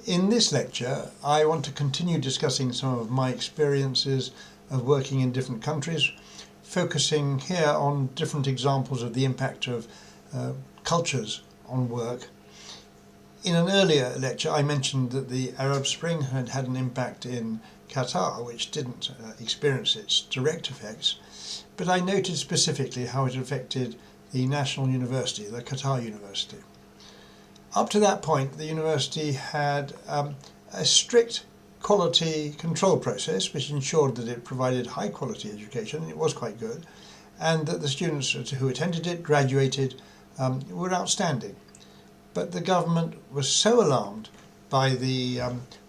In this lecture, I want to continue discussing some of my experiences of working in different countries, focusing here on different examples of the impact of cultures on work. In an earlier lecture, I mentioned that the Arab Spring had had an impact in Qatar, which didn't experience its direct effects, but I noted specifically how it affected the national university, the Qatar University. Up to that point, the university had a strict quality control process which ensured that it provided high quality education, and it was quite good, and that the students who attended it, graduated, were outstanding. But the government was so alarmed by the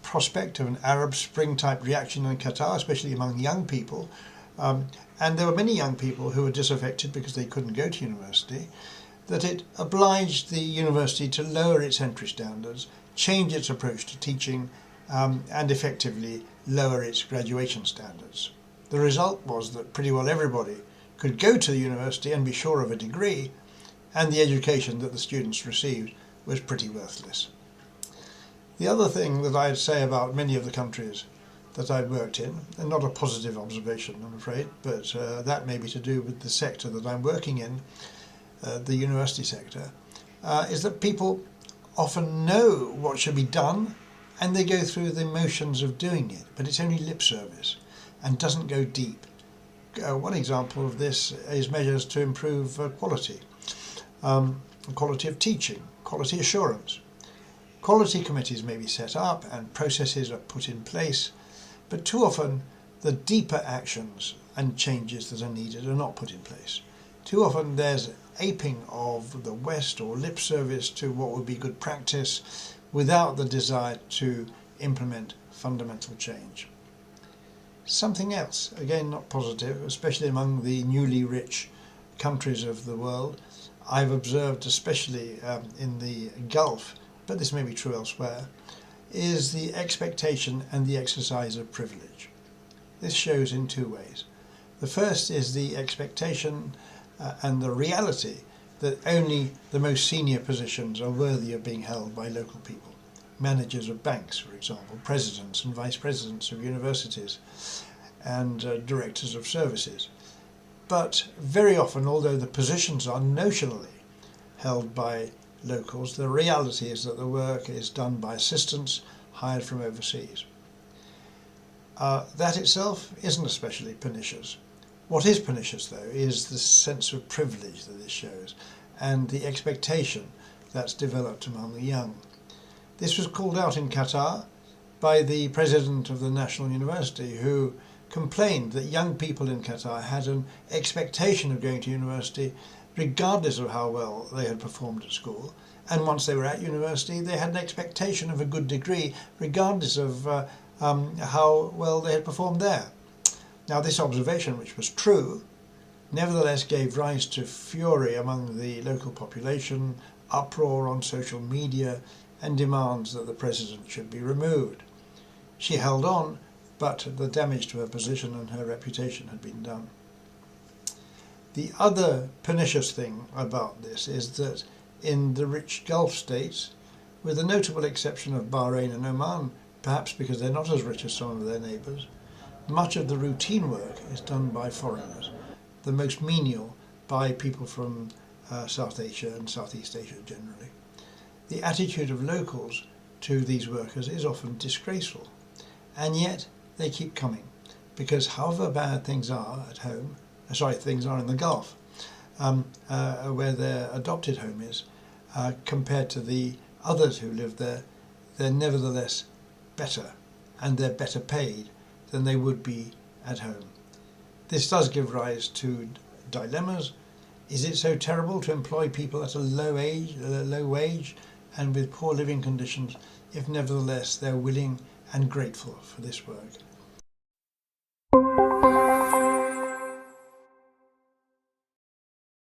prospect of an Arab Spring type reaction in Qatar, especially among young people, and there were many young people who were disaffected because they couldn't go to university, that it obliged the university to lower its entry standards, change its approach to teaching, and effectively lower its graduation standards. The result was that pretty well everybody could go to the university and be sure of a degree, and the education that the students received was pretty worthless. The other thing that I'd say about many of the countries that I've worked in, and not a positive observation I'm afraid, but that may be to do with the sector that I'm working in, the university sector, is that people often know what should be done and they go through the motions of doing it, but it's only lip service and doesn't go deep. One example of this is measures to improve quality of teaching, quality assurance. Quality committees may be set up and processes are put in place, but too often the deeper actions and changes that are needed are not put in place. Too often there's aping of the West or lip service to what would be good practice without the desire to implement fundamental change. Something else, again not positive, especially among the newly rich countries of the world, I've observed especially in the Gulf, but this may be true elsewhere, is the expectation and the exercise of privilege. This shows in two ways. The first is the expectation and the reality that only the most senior positions are worthy of being held by local people. Managers of banks, for example, presidents and vice presidents of universities, and directors of services. But very often, although the positions are notionally held by locals, the reality is that the work is done by assistants hired from overseas. That itself isn't especially pernicious. What is pernicious, though, is the sense of privilege that this shows and the expectation that's developed among the young. This was called out in Qatar by the president of the National University, who complained that young people in Qatar had an expectation of going to university regardless of how well they had performed at school, and once they were at university they had an expectation of a good degree regardless of how well they had performed there. Now this observation, which was true, nevertheless gave rise to fury among the local population, uproar on social media, and demands that the president should be removed. She held on, but the damage to her position and her reputation had been done. The other pernicious thing about this is that in the rich Gulf states, with the notable exception of Bahrain and Oman, perhaps because they're not as rich as some of their neighbours, much of the routine work is done by foreigners, the most menial by people from South Asia and Southeast Asia generally. The attitude of locals to these workers is often disgraceful, and yet they keep coming, because however bad things are at home, things are in the Gulf, where their adopted home is, compared to the others who live there, they're nevertheless better, and they're better paid than they would be at home. This does give rise to dilemmas. Is it so terrible to employ people at a low wage and with poor living conditions if nevertheless they're willing and grateful for this work?